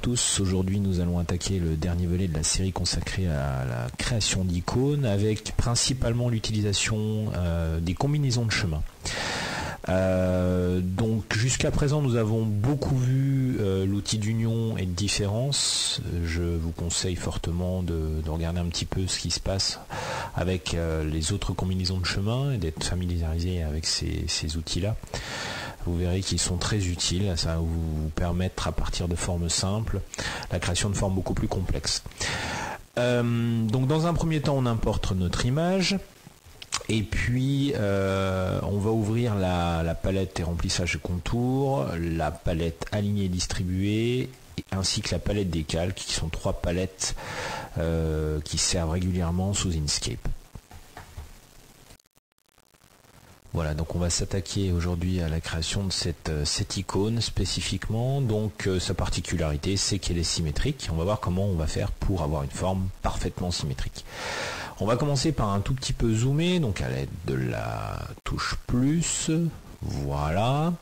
tous, aujourd'hui nous allons attaquer le dernier volet de la série consacrée à la création d'icônes avec principalement l'utilisation des combinaisons de chemin. Donc jusqu'à présent nous avons beaucoup vu l'outil d'union et de différence. Je vous conseille fortement de regarder un petit peu ce qui se passe avec les autres combinaisons de chemin et d'être familiarisé avec ces outils-là. Vous verrez qu'ils sont très utiles, ça va vous permettre à partir de formes simples la création de formes beaucoup plus complexes. Donc dans un premier temps on importe notre image. Et puis, on va ouvrir la palette et remplissage de contours, la palette alignée et distribuée, ainsi que la palette des calques, qui sont trois palettes qui servent régulièrement sous Inkscape. Voilà, donc on va s'attaquer aujourd'hui à la création de cette icône spécifiquement. Donc sa particularité, c'est qu'elle est symétrique. On va voir comment on va faire pour avoir une forme parfaitement symétrique. On va commencer par un tout petit peu zoomer, donc à l'aide de la touche plus, voilà.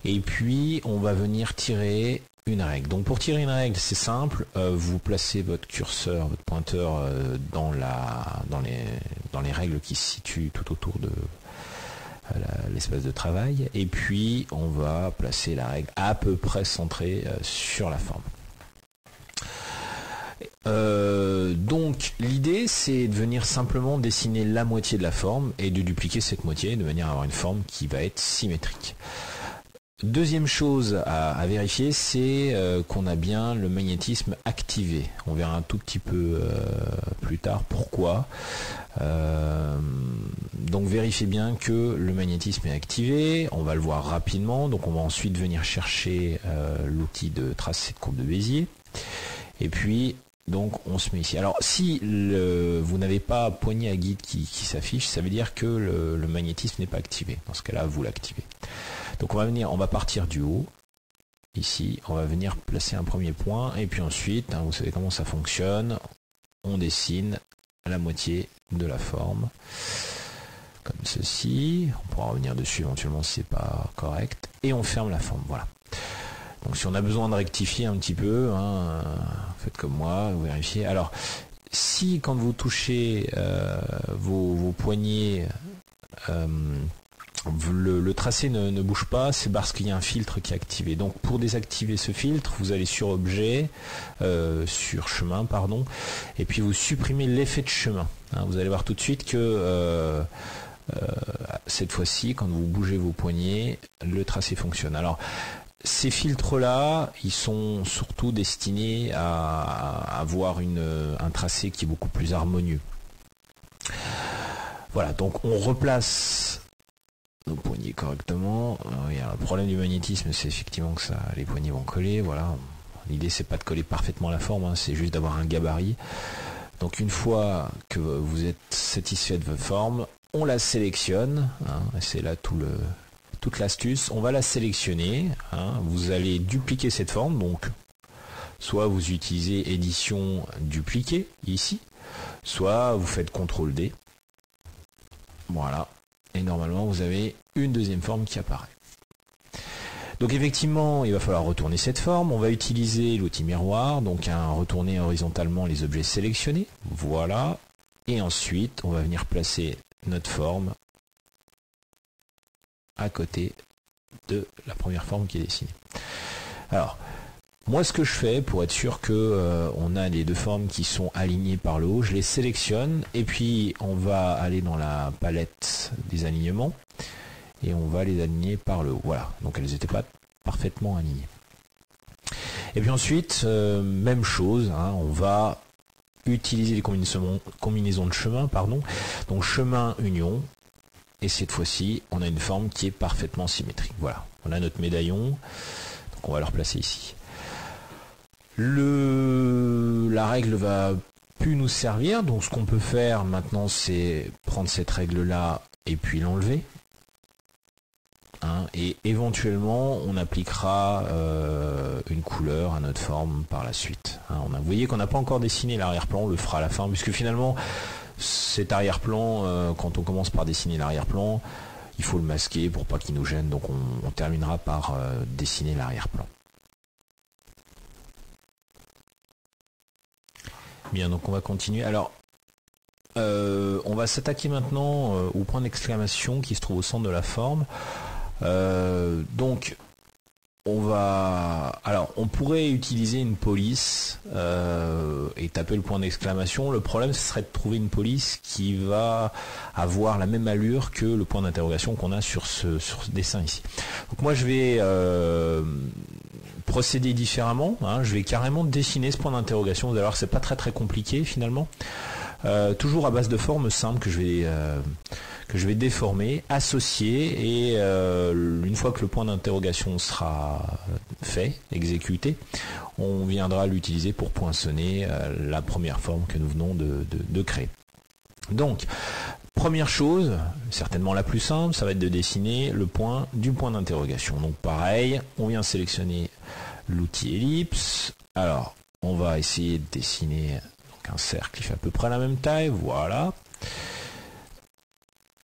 Et puis on va venir tirer une règle. Donc pour tirer une règle, c'est simple, vous placez votre curseur, votre pointeur dans les règles qui se situent tout autour de l'espace de travail, et puis on va placer la règle à peu près centrée sur la forme. Donc l'idée c'est de venir simplement dessiner la moitié de la forme et de dupliquer cette moitié de manière à avoir une forme qui va être symétrique. Deuxième chose à vérifier, c'est qu'on a bien le magnétisme activé. On verra un tout petit peu plus tard pourquoi. Donc vérifiez bien que le magnétisme est activé. On va le voir rapidement. Donc on va ensuite venir chercher l'outil de tracer de courbe de Bézier. Et puis donc on se met ici. Alors si vous n'avez pas poignée à guide qui s'affiche, ça veut dire que le magnétisme n'est pas activé. Dans ce cas-là, vous l'activez. Donc on va partir du haut. Ici, on va venir placer un premier point. Et puis ensuite, vous savez comment ça fonctionne. On dessine la moitié de la forme. Comme ceci. On pourra revenir dessus éventuellement si c'est pas correct. Et on ferme la forme. Voilà. Donc si on a besoin de rectifier un petit peu, faites comme moi, vous vérifiez. Alors, si quand vous touchez vos poignets, le tracé ne bouge pas, c'est parce qu'il y a un filtre qui est activé. Donc pour désactiver ce filtre, vous allez sur objet, sur chemin, pardon, et puis vous supprimez l'effet de chemin. Vous allez voir tout de suite que cette fois-ci, quand vous bougez vos poignets, le tracé fonctionne. Alors, ces filtres-là, ils sont surtout destinés à avoir un tracé qui est beaucoup plus harmonieux. Voilà, donc on replace nos poignets correctement. Le problème du magnétisme, c'est effectivement que les poignets vont coller. Voilà. L'idée, c'est pas de coller parfaitement la forme, c'est juste d'avoir un gabarit. Donc une fois que vous êtes satisfait de votre forme, on la sélectionne. C'est là toute l'astuce. On va la sélectionner. Vous allez dupliquer cette forme. Donc soit vous utilisez édition dupliquer ici, soit vous faites CTRL D. Voilà. Et normalement, vous avez une deuxième forme qui apparaît. Donc effectivement, il va falloir retourner cette forme. On va utiliser l'outil miroir, donc retourner horizontalement les objets sélectionnés. Voilà. Et ensuite, on va venir placer notre forme à côté de la première forme qui est dessinée. Alors, moi ce que je fais pour être sûr que on a les deux formes qui sont alignées par le haut, je les sélectionne et puis on va aller dans la palette des alignements et on va les aligner par le haut. Voilà, donc elles n'étaient pas parfaitement alignées. Et puis ensuite, même chose, on va utiliser les combinaisons de chemin, pardon. Donc chemin union. Et cette fois-ci, on a une forme qui est parfaitement symétrique. Voilà, on a notre médaillon, donc on va le replacer ici. La règle va plus nous servir, donc ce qu'on peut faire maintenant, c'est prendre cette règle-là et puis l'enlever. Et éventuellement, on appliquera une couleur à notre forme par la suite. Vous voyez qu'on n'a pas encore dessiné l'arrière-plan, on le fera à la fin, puisque finalement, cet arrière-plan, quand on commence par dessiner l'arrière-plan, il faut le masquer pour pas qu'il nous gêne, donc on terminera par dessiner l'arrière-plan. Bien, donc on va continuer. Alors, on va s'attaquer maintenant au point d'exclamation qui se trouve au centre de la forme. Donc, on pourrait utiliser une police et taper le point d'exclamation. Le problème, ce serait de trouver une police qui va avoir la même allure que le point d'interrogation qu'on a sur ce dessin ici. Donc moi, je vais procéder différemment. Je vais carrément dessiner ce point d'interrogation. Vous allez voir que c'est pas très compliqué finalement. Toujours à base de formes simples que je vais déformer, associer, et une fois que le point d'interrogation sera fait, exécuté, on viendra l'utiliser pour poinçonner la première forme que nous venons de créer. Donc, première chose, certainement la plus simple, ça va être de dessiner le point du point d'interrogation. Donc pareil, on vient sélectionner l'outil ellipse. Alors, on va essayer de dessiner un cercle qui fait à peu près la même taille, voilà.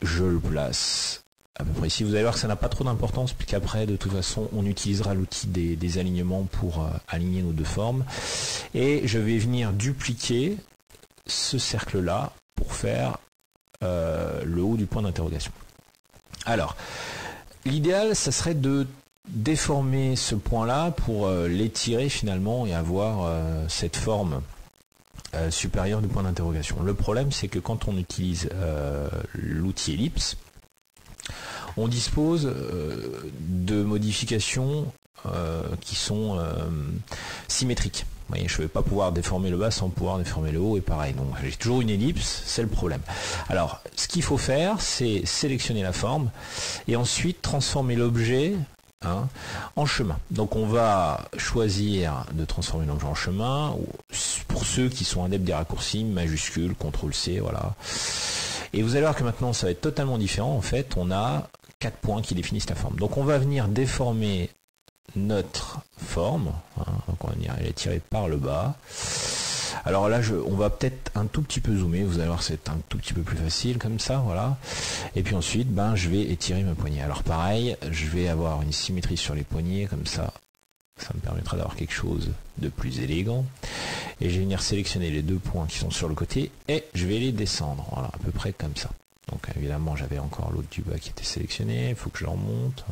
Je le place à peu près ici. Vous allez voir que ça n'a pas trop d'importance, puisqu'après, de toute façon, on utilisera l'outil des alignements pour aligner nos deux formes. Et je vais venir dupliquer ce cercle-là pour faire le haut du point d'interrogation. Alors, l'idéal, ça serait de déformer ce point-là pour l'étirer finalement et avoir cette forme supérieure du point d'interrogation. Le problème, c'est que quand on utilise l'outil ellipse, on dispose de modifications qui sont symétriques. Vous voyez, je ne vais pas pouvoir déformer le bas sans pouvoir déformer le haut, et pareil. Donc j'ai toujours une ellipse, c'est le problème. Alors, ce qu'il faut faire, c'est sélectionner la forme et ensuite transformer l'objet en chemin. Donc on va choisir de transformer l'objet en chemin. Pour ceux qui sont adeptes des raccourcis, majuscule, CTRL-C, voilà. Et vous allez voir que maintenant ça va être totalement différent. En fait, on a 4 points qui définissent la forme. Donc on va venir déformer notre forme. Donc on va venir l'étirer par le bas. Alors là, on va peut-être un tout petit peu zoomer, vous allez voir c'est un tout petit peu plus facile comme ça, voilà. Et puis ensuite, je vais étirer ma poignée. Alors pareil, je vais avoir une symétrie sur les poignets, comme ça me permettra d'avoir quelque chose de plus élégant. Et je vais venir sélectionner les 2 points qui sont sur le côté, et je vais les descendre, voilà, à peu près comme ça. Donc évidemment, j'avais encore l'autre du bas qui était sélectionné, il faut que je le remonte.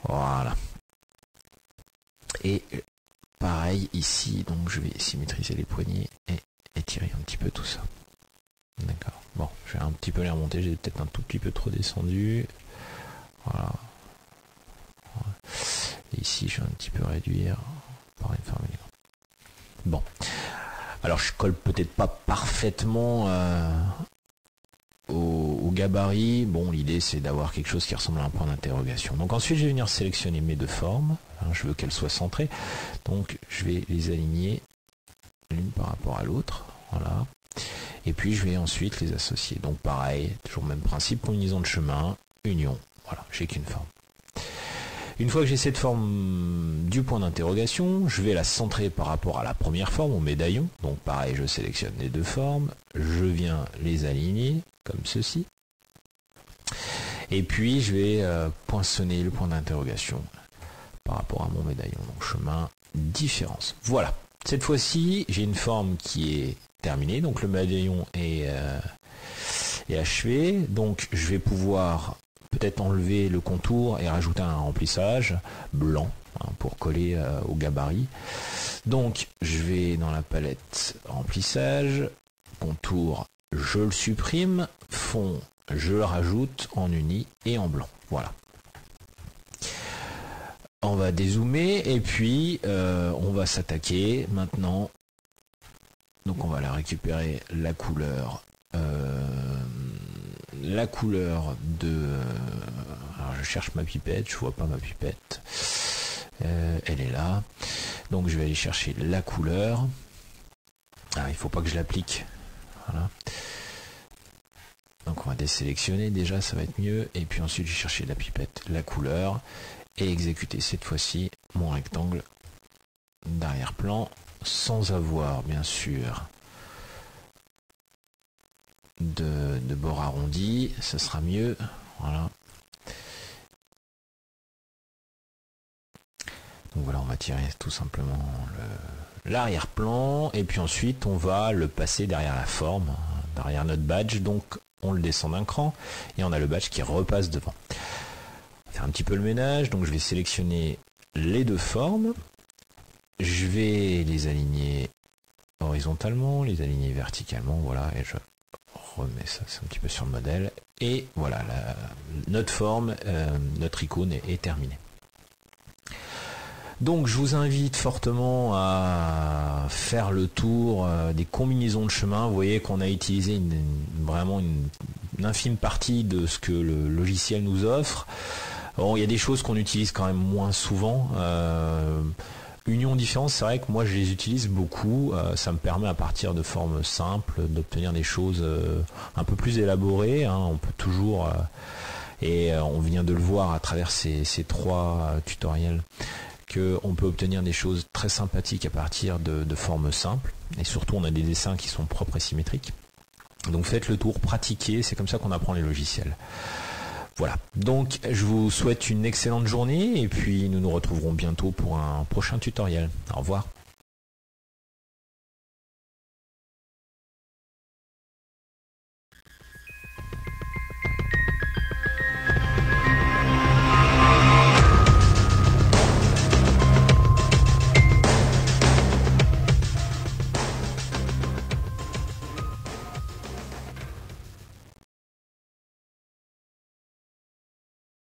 Voilà. Et pareil ici, donc je vais symétriser les poignets et étirer un petit peu tout ça. D'accord. Bon, je vais un petit peu les remonter, j'ai peut-être un tout petit peu trop descendu. Voilà. Et ici, je vais un petit peu réduire par une forme élégante. Bon. Alors, je colle peut-être pas parfaitement au gabarit. Bon, l'idée, c'est d'avoir quelque chose qui ressemble à un point d'interrogation. Donc ensuite, je vais venir sélectionner mes 2 formes. Je veux qu'elles soient centrées. Donc, je vais les aligner l'une par rapport à l'autre. Voilà. Et puis, je vais ensuite les associer. Donc, pareil, toujours le même principe, combinaison de chemin, union. Voilà, j'ai qu'une forme. Une fois que j'ai cette forme du point d'interrogation, je vais la centrer par rapport à la première forme, au médaillon. Donc pareil, je sélectionne les 2 formes, je viens les aligner, comme ceci. Et puis je vais poinçonner le point d'interrogation par rapport à mon médaillon. Donc chemin, différence. Voilà. Cette fois-ci, j'ai une forme qui est terminée. Donc le médaillon est achevé. Donc je vais pouvoir peut-être enlever le contour et rajouter un remplissage blanc pour coller au gabarit. Donc je vais dans la palette remplissage, contour, je le supprime, fond, je le rajoute en uni et en blanc. Voilà. On va dézoomer et puis on va s'attaquer maintenant. Donc on va la récupérer la couleur de... Alors je cherche ma pipette, je vois pas ma pipette. Elle est là. Donc je vais aller chercher la couleur. Il faut pas que je l'applique. Voilà. Donc on va désélectionner déjà, ça va être mieux. Et puis ensuite je vais chercher la pipette, la couleur. Et exécuter cette fois-ci mon rectangle d'arrière-plan sans avoir bien sûr de bord arrondi, ça sera mieux. Voilà. Donc voilà, on va tirer tout simplement l'arrière-plan, et puis ensuite on va le passer derrière la forme, derrière notre badge, donc on le descend d'un cran, et on a le badge qui repasse devant. On va faire un petit peu le ménage, donc je vais sélectionner les deux formes, je vais les aligner horizontalement, les aligner verticalement, voilà, et je remets ça, c'est un petit peu sur le modèle, et voilà, notre forme, notre icône est terminée. Donc je vous invite fortement à faire le tour des combinaisons de chemin. Vous voyez qu'on a utilisé vraiment une infime partie de ce que le logiciel nous offre. Bon, il y a des choses qu'on utilise quand même moins souvent. Union différence, c'est vrai que moi je les utilise beaucoup. Ça me permet à partir de formes simples d'obtenir des choses un peu plus élaborées. Hein. On peut toujours, et on vient de le voir à travers ces 3 tutoriels, qu'on peut obtenir des choses très sympathiques à partir de formes simples, et surtout on a des dessins qui sont propres et symétriques. Donc faites le tour, pratiquez, c'est comme ça qu'on apprend les logiciels. Voilà, donc je vous souhaite une excellente journée, et puis nous nous retrouverons bientôt pour un prochain tutoriel. Au revoir.